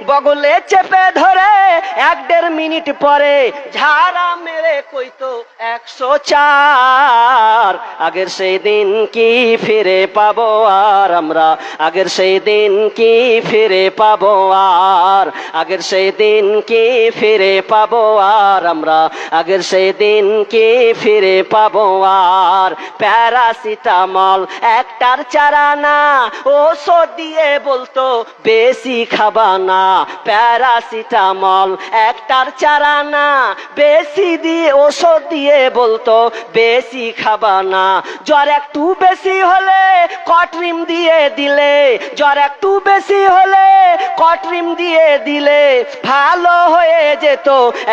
বগলে চেপে ধরে 1-1.5 মিনিট পরে ঝাড়া মেরে কইতো 104। আগের সেই দিন কি ফিরে পাবো আর আমরা, আগের সেই দিন কি ফিরে পাবো আর, আগের সেই দিন কি ফিরে পাবো আর আমরা, আগের সেই দিন কি ফিরে পাবো আর। প্যারাসিটামল একটার চারা না, ওষুধ দিয়ে বলতো বেশি খাবা না। প্যারাসিটামল একটার চারা না, বেশি দিয়ে ওষুধ দিয়ে বলতো বেশি খাবা না। জ্বর একটু বেশি হলে কটরিম দিয়ে দিলে, জ্বর একটু বেশি হলে কটরিম দিয়ে দিলে ভালো হয়ে যেত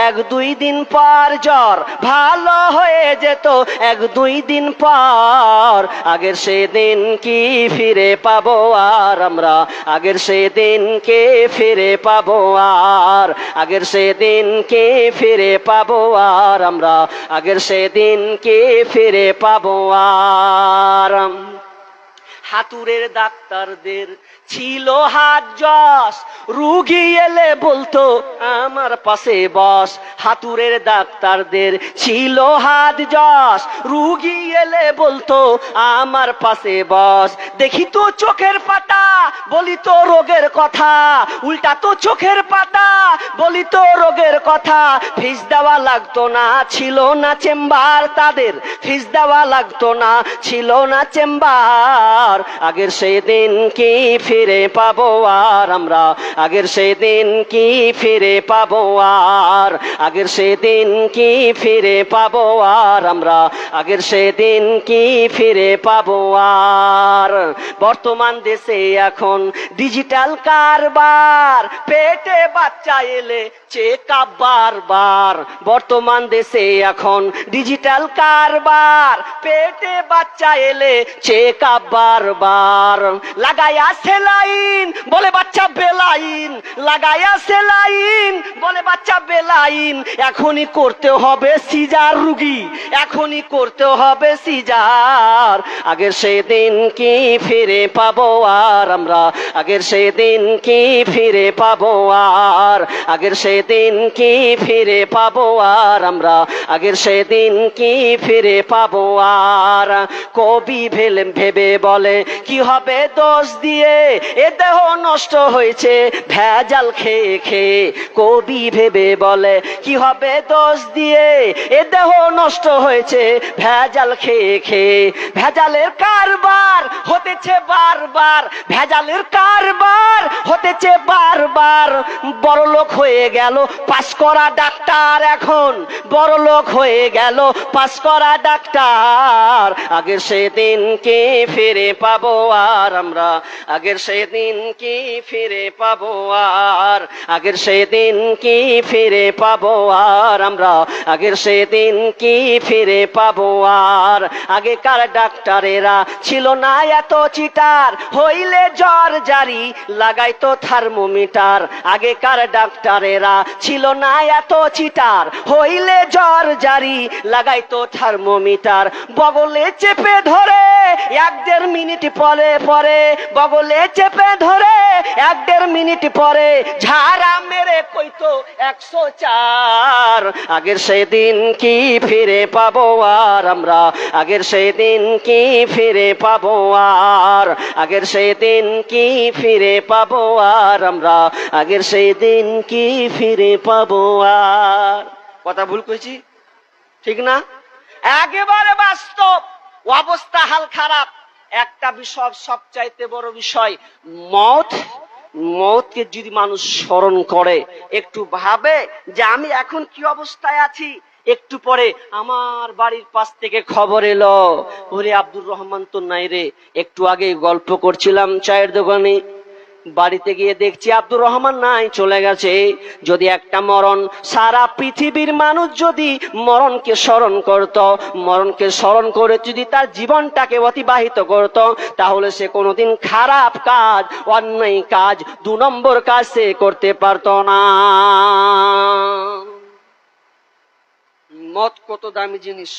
1-2 দিন পর। জ্বর ভালো হয়ে যেত 1-2 দিন পর। আগের সেদিন কি ফিরে পাবো আর আমরা, আগের সেদিন কে ফিরে পাবো আর, আগের সেদিন কে ফিরে পাবো আর আমরা, আগের সেদিন কে ফিরে পাবো আর। হাতুড়ের ডাক্তারদের ছিল হাত যশ, রুগী এলে বলতো আমার পাশে বস। হাতুড়ের ডাক্তারদের ছিল হাত যশ, রুগী এলে বলতো আমার পাশে বস। দেখি তো চোখের পাতা বলি তো রোগের কথা, উল্টা তো চোখের পাতা বলি তো রোগের কথা। ফিস দেওয়া লাগতো না, ছিল না চেম্বার তাদের, ফিস দেওয়া লাগতো না, ছিল না চেম্বার। আগের সেই দিন কি ফিরে পাবো আর আমরা, আগের সেই দিন কি ফিরে পাবো আর, আগের সেই দিন কি ফিরে পাবো আর আমরা, আগের সেই দিন কি ফিরে পাবো আর। বর্তমান দেশে এখন ডিজিটাল কারবার, পেটে বাচ্চা এলে চেকআপ বারবার। বর্তমান দেশে এখন ডিজিটাল কারবার, পেটে বাচ্চা এলে চেকআপ বারবার। লাগায়া সেলাইন বলে বাচ্চা বেলাইন, লাগায়া সেলাইন বলে বাচ্চা বেলাইন। এখনই করতে হবে সিজার রুগী, এখনই করতে হবে সিজার। আগের সেদিন কি ফিরে পাবো আর আমরা, আগের সেদিন কি ফিরে পাবো আর, আগের সেদিন কি ফিরে পাবো আর আমরা, আগের সেদিন কি ফিরে পাবো আর। কবি ভেবে বলে কি হবে দোষ দিয়ে, এ দেহ নষ্ট হয়েছে ভেজাল খেয়ে খেয়ে। কবি ভেবে বলে কি হবে দোষ দিয়ে, এ দেহ নষ্ট হয়েছে ভেজাল খেয়ে খেয়ে। ভেজালের কারবার হতেছে বারবার, ভেজালের কারবার হতেছে বারবার। বড়লোক হয়ে গেল পাস করা ডাক্তার, এখন বড়লোক হয়ে গেল পাস করা ডাক্তার। আগের সেদিন কি ফিরে পাবো আর আমরা, আগের সেদিন কি ফিরে পাবো আর, আগের সেদিন কি ফিরে পাবো আর আমরা, আগের সেদিন কি ফিরে পাবো আর। আগেকার ডাক্তারেরা ছিল না এত চিটার, হইলে জ্বর জারি লাগাইতো থার্মোমিটার। আগেকার ডাক্তারেরা ছিল না এত চিটার, হইলে জ্বর জারি লাগাইতো থার্মোমিটার। বগলে চেপে ধরে 1-1.5 মিনিট পরে পরে, বগলে চেপে ধরে 1-1.5 মিনিট পরে ঝাড়া মেরে কইতো 104। আগের সেদিন কি ফিরে পাবো আর আমরা, আগের সেদিন কি ফিরে পাবো আর, আগের সেদিন কি ফিরে পাবো আর আমরা, আগের সেদিন কি ফিরে পাবো আর। কথা ভুল কইছি ঠিক না? একেবারে বাস্তব অবস্থা, হাল খারাপ। একটা বিষয় সবচাইতে বড় বিষয় মত। মতকে যদি মানুষ স্মরণ করে, একটু ভাবে যে আমি এখন কি অবস্থায় আছি, একটু পরে আমার বাড়ির পাশ থেকে খবর এলো, ওরে আব্দুর রহমান তো নাই রে। একটু আগে গল্প করছিলাম চায়ের দোকানে, বাড়িতে গিয়ে দেখছি আব্দুর রহমান নাই, চলে গেছে। যদি একটা মরণ, সারা পৃথিবীর মানুষ যদি মরণকে স্মরণ করত, মরণকে স্মরণ করে যদি তার জীবনটাকে অতিবাহিত করত, তাহলে সে কোনোদিন খারাপ কাজ, অন্যায় কাজ, 2 নম্বর কাজ সে করতে পারত না। মত কত দামি জিনিস।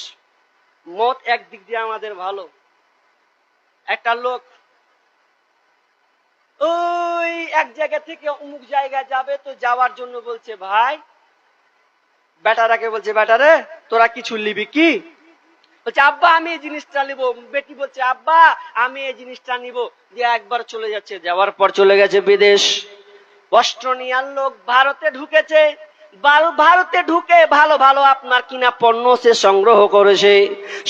মত একদিক দিয়ে আমাদের ভালো। একটা লোক ওই এক জায়গা থেকে অমুক জায়গায় যাবে, তো যাওয়ার জন্য বলছে ভাই, বেটারাকে বলছে বেটারে তোরা কিছু নিবি কি? বলছে আব্বা আমি এই জিনিসটা নিবো। বেটি বলছে আব্বা আমি এই জিনিসটা নিবো। দিয়ে একবার চলে যাচ্ছে, যাওয়ার পর চলে গেছে বিদেশ। অস্ট্রেলিয়ার লোক ভারতে ঢুকেছে। ভারতে ঢুকে ভালো ভালো আপনার কিনা পণ্য সে সংগ্রহ করেছে।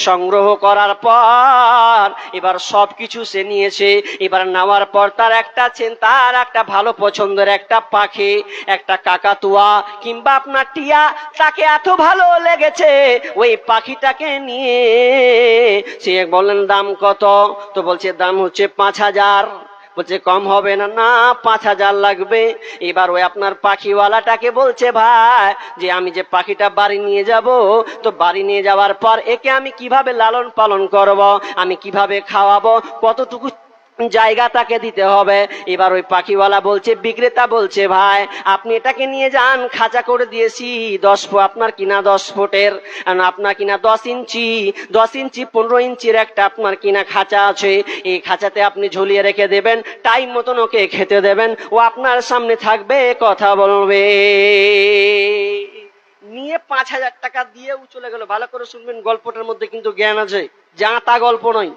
সংগ্রহ করার পর এবার সবকিছু সে নিয়েছে। এবার নেওয়ার পর তার একটা ভালো পছন্দের একটা পাখি, একটা কাকাতুয়া কিংবা আপনার টিয়া, তাকে এত ভালো লেগেছে ওই পাখিটাকে নিয়ে সে বললেন দাম কত? তো বলছে দাম হচ্ছে 5,000। বলছে কম হবে না? না, 5,000 লাগবে। এবার ওই আপনার পাখিওয়ালাটাকে বলছে ভাই যে আমি যে পাখিটা বাড়ি নিয়ে যাব, তো বাড়ি নিয়ে যাওয়ার পর একে আমি কিভাবে লালন পালন করব, আমি কিভাবে খাওয়াবো, কতটুকু জায়গা তাকে দিতে হবে। এবার ওই পাখিওয়ালা বলছে, বিক্রেতা বলছে ভাই আপনি এটাকে নিয়ে যান, খাঁচা করে দিয়েছি 10 ফুট, আপনার কিনা 10 ফুটের, আপনার কিনা 10 ইঞ্চি, 10 ইঞ্চি 15 ইঞ্চির একটা আপনার কিনা খাঁচা আছে। এই খাঁচাতে আপনি ঝুলিয়ে রেখে দেবেন, টাইম মতন ওকে খেতে দেবেন, ও আপনার সামনে থাকবে, কথা বলবে। নিয়ে 5,000 টাকা দিয়ে ও চলে গেল। ভালো করে শুনবেন, গল্পটার মধ্যে কিন্তু জ্ঞান আছে, যা তা গল্প নয়।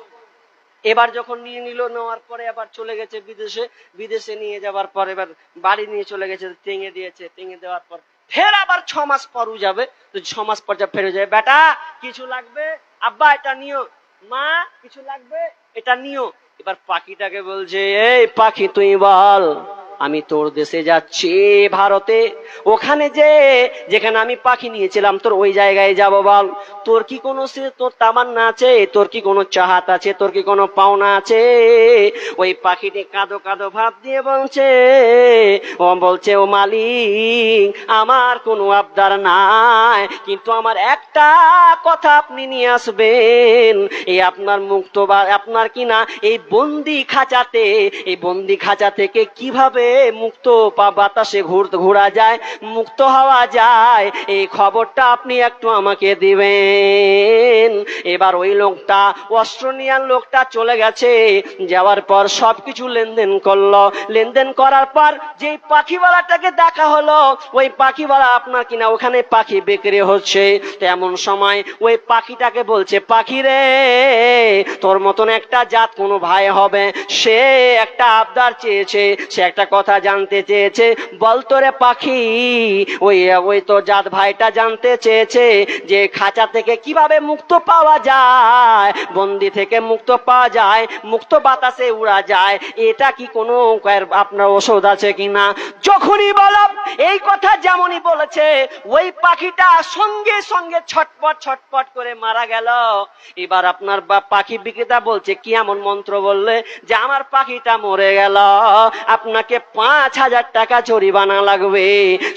এবার যখন নিয়ে নিল, নেওয়ার পরে আবার চলে গেছে বিদেশে। বিদেশে নিয়ে যাওয়ার পর এবার বাড়ি নিয়ে চলে গেছে, টেঙে দিয়েছে। টেঙে দেওয়ার পর ফের আবার 6 মাস পরও যাবে। তো 6 মাস পর যা ফেরে যায়, বেটা কিছু লাগবে? আব্বা এটা নিও। মা কিছু লাগবে? এটা নিও। এবার পাখিটাকে বলছে, এই পাখি তুই বল, আমি তোর দেশে যাচ্ছি ভারতে, ওখানে যেখানে আমি পাখি নিয়েছিলাম তোর ওই জায়গায় যাব, বল তোর কি কোনো তোর তামান্না আছে, তোর কি কোনো চাহাত আছে, তোর কি কোনো পাওনা আছে? ওই পাখিটি কাঁদো কাঁদো ভাব দিয়ে বলছে ও মালিক আমার কোনো আবদার নাই, কিন্তু আমার একটা কথা আপনি নিয়ে আসবেন। এই আপনার মুক্ত বা আপনার কিনা এই বন্দি খাঁচাতে, এই বন্দি খাঁচা থেকে কিভাবে মুক্ত বাতাসে ঘোরা যায়, মুক্ত হওয়া যায়, এই খবরটা আপনি একটু আমাকে দিবেন। এবার ওই লোকটা, অস্ট্রেলিয়ান লোকটা চলে গেছে। যাওয়ার পর সবকিছু লেনদেন করলো। লেনদেন করার পর যে পাখিওয়ালাটাকে দেখা হলো, ওই পাখিওয়ালা আপনার কিনা ওখানে পাখি বিক্রি হচ্ছে। তেমন সময় ওই পাখিটাকে বলছে, পাখি রে তোর মতন একটা জাত কোনো ভাই হবে, সে একটা আবদার চেয়েছে, সে একটা কথা জানতে চেয়েছে, বলতো রে পাখি, ওই তো জাত ভাইটা জানতে চেয়েছে যে খাঁচা থেকে কিভাবে মুক্ত পাওয়া যায়, বন্দি থেকে মুক্ত পাওয়া যায়, মুক্ত বাতাসে উড়া যায়, এটা কি কোনো আপনার ওষুধ আছে কিনা? যখনই বললাম এই কথা যেমনই বলেছে, ওই পাখিটা সঙ্গে সঙ্গে ছটপট ছটপট করে মারা গেল। এবার আপনার পাখি বিক্রেতা বলছে, কি এমন মন্ত্র বললে যে আমার পাখিটা মরে গেল? আপনাকে 5,000 টাকা জরিমানা লাগবে।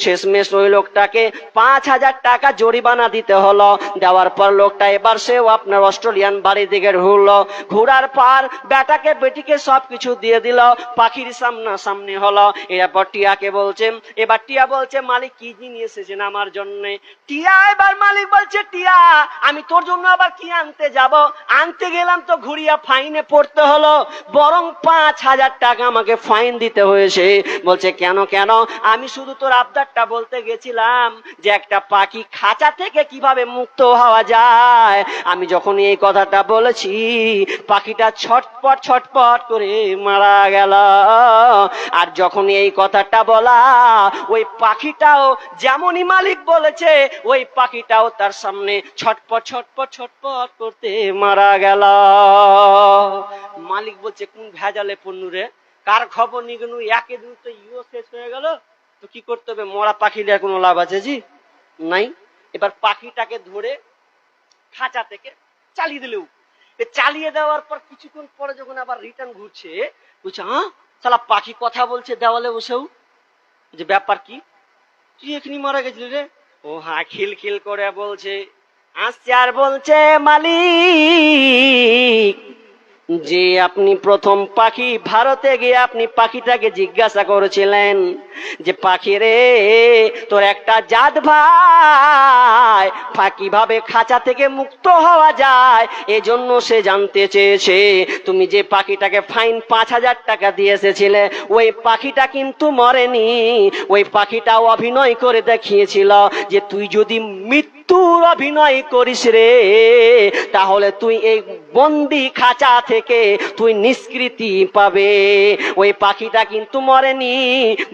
শেষমেশ ওই লোকটাকে 5,000 টাকা জরিমানা দিতে হলো। দেওয়ার পর লোকটা এবার সেও আপনার অস্ট্রেলিয়ান বাড়ির দিকে ঘুরলো। ঘুরার পর বেটাকে বেটিকে সবকিছু দিয়ে দিল, পাখির সামনাসামনি হলো। এরপর টিয়াকে বলছে, এবার টিয়া বলছে মালিক কি নিয়ে এসেছেন আমার জন্য? টিয়া এবার মালিক বলছে, টিয়া আমি তোর জন্য আবার কি আনতে যাব? আনতে গেলাম তো ঘুরিয়া ফাইনে পড়তে হলো, বরং 5,000 টাকা আমাকে ফাইন দিতে হয়েছে। বলছে কেন কেন? আমি শুধু তোর আবদারটা বলতে গেছিলাম যে একটা পাখি খাঁচা থেকে কিভাবে মুক্ত হওয়া যায়। আমি যখন এই কথাটা বলেছি, পাখিটা ছটপট ছটপট করে মারা গেল। আর যখন এই কথাটা বলা, ওই পাখিটাও যেমনই মালিক বলেছে, ওই পাখিটাও তার সামনে ছটপট ছটপট ছটপট করতে মারা গেল। মালিক বলছে কোন ভেজালে পণ্যু রে, কার খবর নিয়ে গেল, একে দিন তো ইও শেষ হয়ে গেল, তো কি করতে হবে? মরা পাখি নিয়ে কোনো লাভ আছে জি? নাই। এবার পাখিটাকে ধরে খাঁচা থেকে চালিয়ে দিলেও, চালিয়ে দেওয়ার পর কিছুক্ষণ পরে যখন আবার রিটার্ন ঘুরছে, বলছে হ্যাঁ শালা পাখি কথা বলছে দেওয়ালে বসেও, যে ব্যাপার কি, তুই এখানে মারা গেছিলি রে? ও হ্যাঁ, খিল খিল করে বলছে, আসছে আর বলছে মালিক যে আপনি প্রথম পাখি ভারতে গিয়ে আপনি পাখিটাকে জিজ্ঞাসা করেছিলেন যে পাখি রে, তোর একটা জাত ভাই কিভাবে খাঁচা থেকে মুক্ত হওয়া যায়, এজন্য সে জানতে চেয়েছে। তুমি যে পাখিটাকে ফাইন 5,000 টাকা দিয়ে এসেছিলে, ওই পাখিটা কিন্তু মরেনি। ওই পাখিটাও অভিনয় করে দেখিয়েছিল যে তুই যদি মৃত্যুর অভিনয় করিস রে, তাহলে তুই এই বন্দি খাঁচা থেকে তুই নিষ্কৃতি পাবে। ওই পাখিটা কিন্তু মরেনি,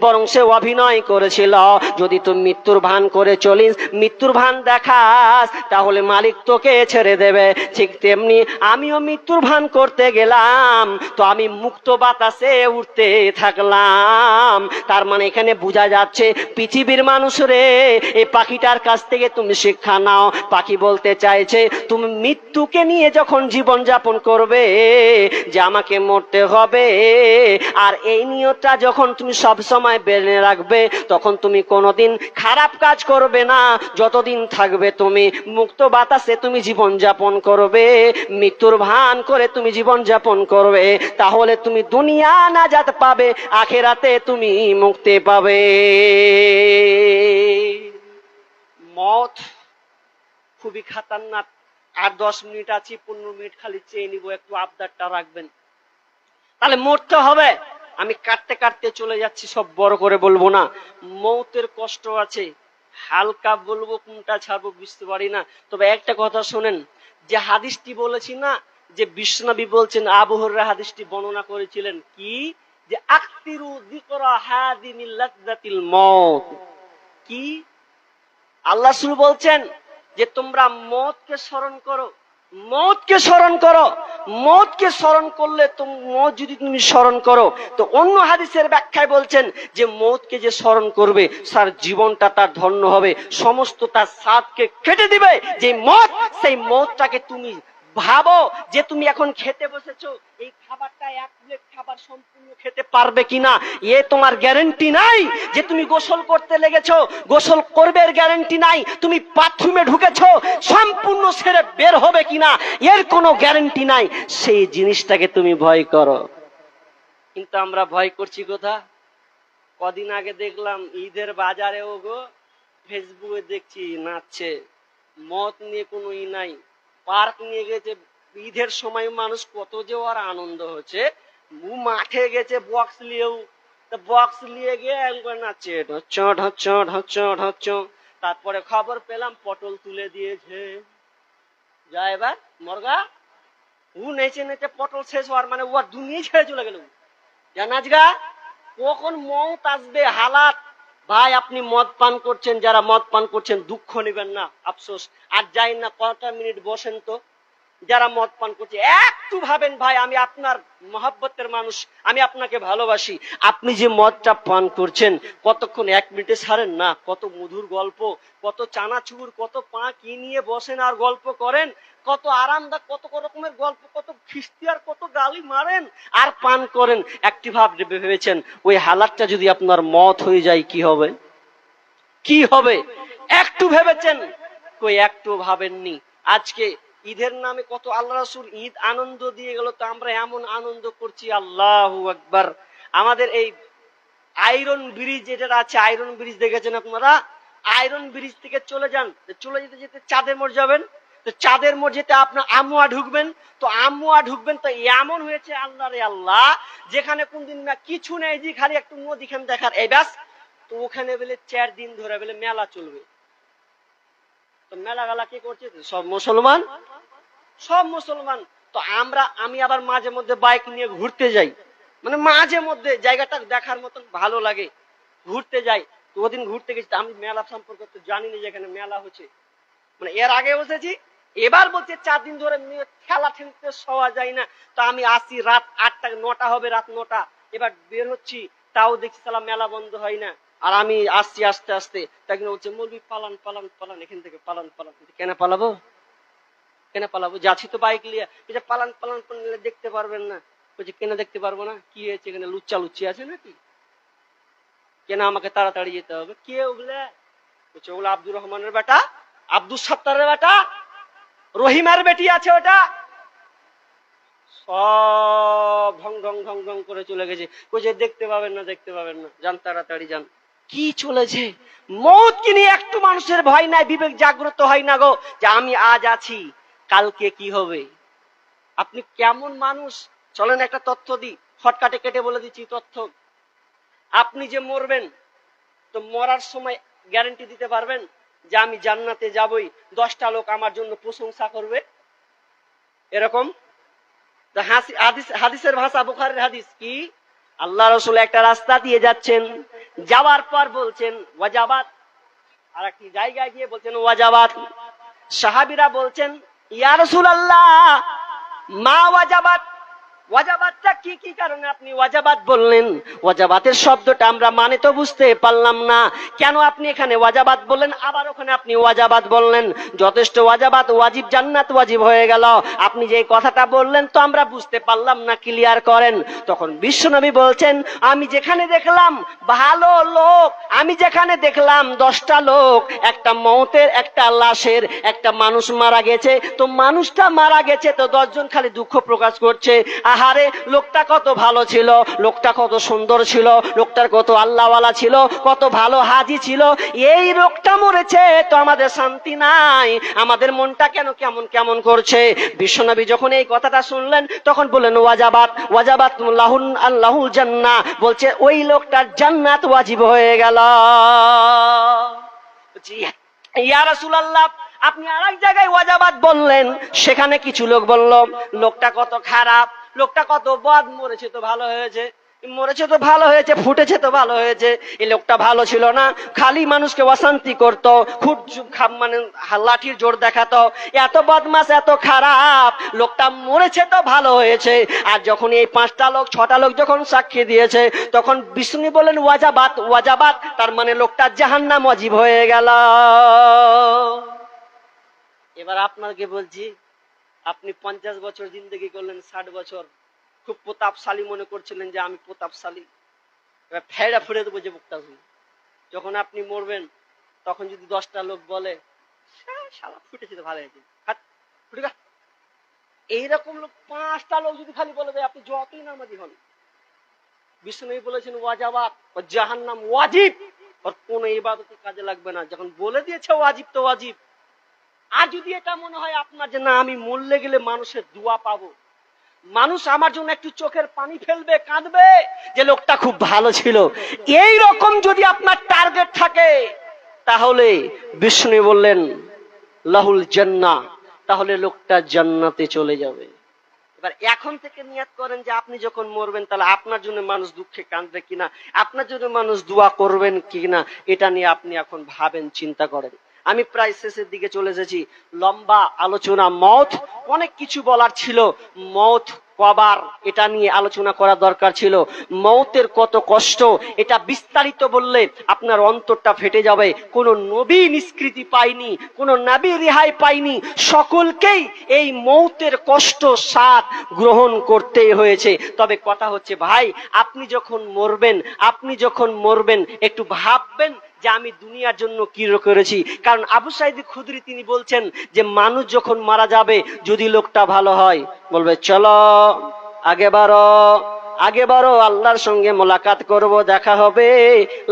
বরং সে অভিনয় করেছিল। যদি তুই মৃত্যুর ভান করে চলিস, মৃত্যুর ভান দেখাস, তাহলে মালিক তোকে ছেড়ে দেবে। ঠিক তেমনি আমিও মৃত্যুর ভান করতে গেলাম, তো আমি মুক্ত বাতাসে উঠতে থাকলাম। তার মানে এখানে বোঝা যাচ্ছে পৃথিবীর মানুষ রে, এই পাখিটার কাছ থেকে তুমি শিক্ষা নাও। পাখি বলতে চাইছে তুমি মৃত্যুকে নিয়ে যখন জীবন যাপন করবে যে আমাকে মরতে হবে, আর এই নিয়তটা যখন তুমি সব সময় বেঁধে রাখবে, তখন তুমি কোনোদিন খারাপ কাজ করবে না। যতদিন থাকবে তুমি মুক্ত বাতাসে তুমি জীবন যাপন করবে, মৃত্যুর ভান করে তুমি জীবন যাপন করবে, তাহলে তুমি দুনিয়া নাজাত পাবে, আখেরাতে তুমি মুক্তি পাবে। মত খুবই খাতারনাক। আর 10 মিনিট আছি, 15 মিনিট খালি চেয়ে নিব, একটু আবদারটা রাখবেন। তাহলে মরতে হবে। আমি কাটতে কাটতে চলে যাচ্ছি, সব বড় করে বলবো না। মৌতের কষ্ট আছে, হালকা বলবো কোনটা ছাড়বো বুঝতে পারি না। তবে একটা কথা শোনেন, যে হাদিসটি বলেছি না, যে বিশ্বনবী বলছেন, আবু হুরায়রা হাদিসটি বর্ণনা করেছিলেন কি, যে আকতিরু যিকরা হাদিমিল লাযযাতিল মউত। কি আল্লাহ রাসূল বলছেন যে তোমরা মওতকে স্মরণ করো, মওতকে স্মরণ করো। মওতকে স্মরণ করলে মওত যদি তুমি স্মরণ করো, তো অন্য হাদিসের ব্যাখ্যায় বলছেন যে মওতকে যে স্মরণ করবে তার জীবনটা তার ধন্য হবে, সমস্ত তার স্বাদকে কেটে দিবে। যে মওত, সেই মওতটাকে তুমি ভাবো যে তুমি এখন খেতে বসেছো, এই খাবারটা এক প্লেট খাবার সম্পূর্ণ খেতে পারবে কিনা এ তোমার গ্যারান্টি নাই। যে তুমি গোসল করতে লেগেছো, গোসল করবে এর গ্যারান্টি নাই। তুমি বাথরুমে ঢুকেছো, সম্পূর্ণ সেরে বের হবে কিনা এর কোনো গ্যারান্টি নাই। সেই জিনিসটাকে তুমি ভয় করো, কিন্তু আমরা ভয় করছি কোথা? কদিন আগে দেখলাম ঈদের বাজারেও গো ফেসবুকে দেখছি নাচছে, মদ নিয়ে কোনো নাই, পার্ক নিয়ে গেছে। ঈদের সময় মানুষ কত যে ওর আনন্দ হচ্ছে, মাঠে গেছে বক্স নিয়েও, বক্স নিয়ে গিয়ে একবার নাচছে, ঢচ্চ ঢচ্চ ঢচ্চ ঢচ্চ। তারপরে খবর পেলাম পটল তুলে দিয়েছে। যা এবার মর্গা, ও নেচে নেচে পটল শেষ হওয়ার মানে ও দুনিয়া ছেড়ে চলে গেল। জানাজগা কখন মওত আসবে হালাত। ভাই আপনি মদ পান করছেন, যারা মদ পান করছেন দুঃখ নেবেন না, আফসোস। আর যাই না, কটা মিনিট বসেন তো। যারা মদ পান করছে একটু ভাবেন, ভাই আমি আপনার মহব্বতের মানুষ, আমি আপনাকে ভালোবাসি। আপনি যে মদটা পান করছেন, কতক্ষণ 1 মিনিটে ছাড়েন না। কত মধুর গল্প, কত চানাচুর, কত পা কি নিয়ে বসেন আর গল্প করেন, কত আরামদায়ক, কত রকমের গল্প, কত খিস্তি আর কত গালি মারেন আর পান করেন। একটি ভাব ভেবেছেন ওই হালাতটা যদি আপনার মত হয়ে যায় কি হবে? কি হবে একটু ভেবেছেন? কই একটু ভাবেননি। আজকে ঈদের নামে কত আল্লাহ রাসূল ঈদ আনন্দ দিয়ে গেল, তো আমরা এমন আনন্দ করছি, আল্লাহু আকবার। আমাদের এই আয়রন ব্রিজ যেটা আছে, আয়রন ব্রিজ দেখেছেন আপনারা? আয়রন ব্রিজ থেকে চলে যান, চলে যেতে যেতে চাঁদের মোড় যাবেন, তো চাঁদের মোড় যেতে আপনার আমুয়া ঢুকবেন, তো আমুয়া ঢুকবেন তো এমন হয়েছে আল্লাহ রে আল্লাহ, যেখানে কোনদিন কিছু নেই, যে খালি একটু নদীখান দেখার এই ব্যাস। তো ওখানে বলে 4 দিন ধরে বলে মেলা চলবে। তো মেলা গালা কি করছে? সব মুসলমান, সব মুসলমান। তো আমি আবার মাঝে মধ্যে বাইক নিয়ে ঘুরতে যাই, মানে মাঝে মধ্যে জায়গাটা দেখার মতন ভালো লাগে, ঘুরতে যাই। তো ওদিন ঘুরতে গেছি, আমি মেলা সম্পর্কে তো জানি না যেখানে মেলা হচ্ছে, মানে এর আগে বসেছি, এবার বলছে 4 দিন ধরে খেলা ঠেলতে শোয়া যায় না। তো আমি আসি রাত 8টা 9টা হবে, রাত 9টা, এবার বের হচ্ছি, তাও দেখছি সালা মেলা বন্ধ হয় না। আর আমি আসছি আস্তে আস্তে, তাই বলছে মৌলবি পালান পালান পালান, এখান থেকে পালান পালান। কেন পালাবো, কেন পালাবো? যাচ্ছি তো বাইক নিয়ে। এটা পালান পালান পালান দেখতে পারবেন না। বলছে কেন দেখতে পারবো না? কি হয়েছে, এখানে লুচ্চা লুচ্চি আছে নাকি? কেন আমাকে তাড়াতাড়ি যেতে হবে? কে ওগুলা? বলছে ওগুলো আব্দুর রহমানের বেটা, আব্দুল সত্তারের বেটা, রহিমার বেটি আছে ওটা। সব ঢং ঢং ঢং ঢং করে চলে গেছে। কইছে দেখতে পাবেন না, দেখতে পাবেন না, যান তাড়াতাড়ি যান। কি চলেছে? মৌতকে নিয়ে একটু মানুষের ভয় নাই, বিবেক জাগ্রত হয় না গো, যে আমি আজ আছি, কালকে কি হবে। আপনি কেমন মানুষ, চলেন একটা তথ্য দিই, শর্টকাটে কেটে বলে দিচ্ছি তথ্য। আপনি যে মরবেন, তো মরার সময় গ্যারান্টি দিতে পারবেন যে আমি জান্নাতে যাবই, 10টা লোক আমার জন্য প্রশংসা করবে? এরকম হাদিসের ভাষা, বুখারীর হাদিস কি, আল্লাহ রাসূল একটা রাস্তা দিয়ে যাচ্ছেন, যাওয়ার পর বলছেন ওয়াজাবাত, আর একটি জায়গায় গিয়ে বলছেন ওয়াজাবাত। সাহাবীরা বলছেন ইয়া রাসূলুল্লাহ মা ওয়াজাবাত, ওয়াজাবাতটা কি কি কারণে আপনি ওয়াজাবাত বললেন? ওয়াজাবাতের শব্দটা আমরা মানে তো বুঝতে পারলাম না, কেন আপনি এখানে ওয়াজাবাত বললেন, আবার ওখানে আপনি ওয়াজাবাত বললেন? যথেষ্ট, ওয়াজাবাত ওয়াজিব, জান্নাত ওয়াজিব হয়ে গেল, আপনি যে কথাটা বললেন তো আমরা বুঝতে পারলাম না, ক্লিয়ার করেন। তখন বিশ্বনবী বলছেন আমি যেখানে দেখলাম ভালো লোক, আমি যেখানে দেখলাম 10টা লোক, একটা মৌতের, একটা লাশের, একটা মানুষ মারা গেছে, তো মানুষটা মারা গেছে তো 10 জন খালি দুঃখ প্রকাশ করছে, আহারে লোকটা কত ভালো ছিল, লোকটা কত সুন্দর ছিল, লোকটার কত আল্লাহওয়ালা ছিল, কত ভালো হাজি ছিল, এই লোকটা মরেছে তো আমাদের শান্তি নাই, আমাদের মনটা কেন কেমন কেমন করছে। বিশ্বনবী যখন এই কথাটা শুনলেন তখন বললেন ওয়াজাবাত, ওয়াজাবাত লাহুল আল্লাহুল জান্নাহ, বলছে ওই লোকটার জান্নাত ওয়াজিব হয়ে গেল। ইয়া রাসূলুল্লাহ আপনি আরেক জায়গায় ওয়াজাবাত বললেন, সেখানে কিছু লোক বলল লোকটা কত খারাপ, লোকটা কত বদ, মরেছে তো ভালো হয়েছে, মরেছে তো ভালো হয়েছে, ফুটেছে তো ভালো হয়েছে। এই লোকটা ভালো ছিল না, খালি মানুষকে অশান্তি করতো, খুব মানে লাঠির জোর দেখাতো, এত বদমাশ, এত খারাপ, লোকটা মরেছে তো ভালো হয়েছে। আর যখন এই 5টা লোক 6টা লোক যখন সাক্ষী দিয়েছে, তখন বিষ্ণু বলেন ওয়াজাবাত, ওয়াজাবাত, তার মানে লোকটা জাহান্নাম ওয়াজিব হয়ে গেল। এবার আপনাকে বলছি, আপনি 50 বছর জিন্দেগি করলেন, 60 বছর খুব প্রতাপশালী মনে করছিলেন যে আমি প্রতাপশালী, এবার ফেরা ফুড়ে দেবো যে বুকটা। যখন আপনি মরবেন তখন যদি 10টা লোক বলে শালা ফুটেছে তো ভালো হয়েছে, এইরকম লোক 5টা লোক যদি খালি বলে দেয়, আপনি যতই নামাজি হন, বিষ্ণু বলেছেন ওয়াজাবাত, জাহান্নাম ওয়াজিব, আর কোনো ইবাদতের কাজে লাগবে না, যখন বলে দিয়েছে ওয়াজিব তো ওয়াজিব। আর যদি এটা মনে হয় আপনার যে না আমি মরলে গেলে মানুষের দোয়া পাবো, মানুষ আমার জন্য একটু চোখের পানি ফেলবে, কাঁদবে যে লোকটা খুব ভালো ছিল, এই রকম যদি আপনার টার্গেট থাকে, তাহলে বিষ্ণু বললেন লাহুল জান্নাহ, তাহলে লোকটা জান্নাতে চলে যাবে। এবার এখন থেকে নিয়ত করেন যে আপনি যখন মরবেন তাহলে আপনার জন্য মানুষ দুঃখে কাঁদবে কিনা, আপনার জন্য মানুষ দোয়া করবেন কিনা, এটা নিয়ে আপনি এখন ভাবেন, চিন্তা করেন। আমি প্রায় শেষের দিকে চলে এসেছি, লম্বা আলোচনা, মওত, অনেক কিছু বলার ছিল, মওত কবার এটা নিয়ে আলোচনা করা দরকার ছিল, মওতের কত কষ্ট, এটা বিস্তারিত বললে আপনার অন্তরটা ফেটে যাবে। কোন নবী নিষ্কৃতি পায়নি, কোন নবী রেহাই পায়নি, সকলকেই এই মওতের কষ্ট স্বাদ গ্রহণ করতেই হয়েছে। তবে কথা হচ্ছে ভাই, আপনি যখন মরবেন একটু ভাববেন যে আমি দুনিয়ার জন্য কি করেছি। কারণ আবু সাঈদ খুদরি তিনি বলছেন যে মানুষ যখন মারা যাবে, যদি লোকটা ভালো হয় বলবে চলো আগে বারো আল্লাহর সঙ্গে মোলাকাত করব, দেখা হবে,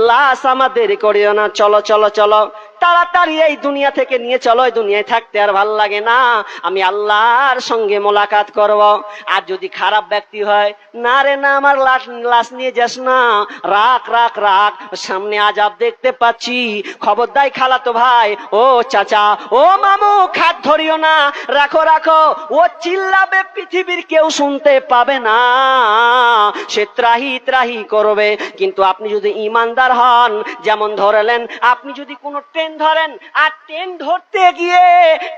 লাশ আমাদের করিও না, চলো চলো চলো, তাড়াতাড়ি এই দুনিয়া থেকে নিয়ে চলো, এই দুনিয়ায় থাকতে আর ভাল লাগে না, আমি আল্লাহর সঙ্গে মোলাকাত করব। আর যদি খারাপ ব্যক্তি হয়, না রে না, আমার লাশ নিয়ে যাস না, রাখ রাখ রাখ, সামনে আযাব দেখতে পাচ্ছি, খবরদার খালাতো ভাই, ও চাচা, ও মামু, খাট ধরিও না, রাখো রাখো, ও চিল্লাবে, পৃথিবীর কেউ শুনতে পাবে না, সে ত্রাহি ত্রাহি করবে। কিন্তু আপনি যদি ইমানদার হন, যেমন ধরলেন আপনি যদি কোনো ট্রেন ধরেন, আর ট্রেন ধরতে গিয়ে,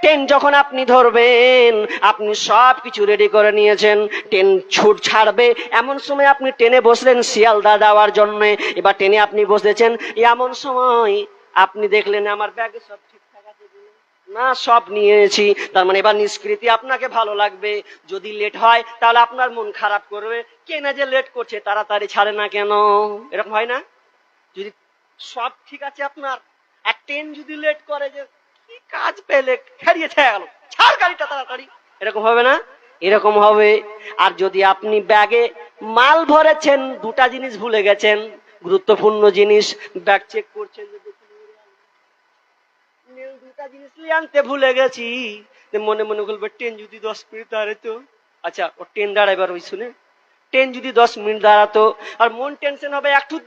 ট্রেন যখন আপনি ধরবেন, আপনি সব কিছু রেডি করে নিয়েছেন, ট্রেন ছুট ছাড়বে, এমন সময় আপনি ট্রেনে বসলেন শিয়ালদা যাওয়ার জন্য, এবার ট্রেনে আপনি বসেছেন, এমন সময় আপনি দেখলেন আমার ব্যাগে সব ঠিকঠাক আছে না, সব নিয়েছি, তার মানে এবার নিষ্কৃতি আপনাকে ভালো লাগবে। যদি লেট হয় তাহলে আপনার মন খারাপ করবে, কেন যে লেট করছে, তাড়াতাড়ি ছাড়ে না কেন, এরকম হয় না? যদি সব ঠিক আছে আপনার, আর ট্রেন যদি লেট করে, যে কি কাজ পেলে হারিয়ে গেল, ছাড় গাড়িটা তাড়াতাড়ি, এরকম হবে না? এরকম হবে। আর যদি আপনি ব্যাগে মাল ভরেছেন, দুটা জিনিস ভুলে গেছেন, গুরুত্বপূর্ণ জিনিস, ব্যাগ চেক করছেন, দুটা জিনিস নিয়ে আনতে ভুলে গেছি, মনে মনে বলবে ট্রেন যদি 10 মিনিট দাঁড়াতো। আচ্ছা, ও ট্রেন দাঁড়াইবার ওই শুনে, ট্রেন যদি 10 মিনিট দাঁড়াতো, আর মন টেনশন হবে একটু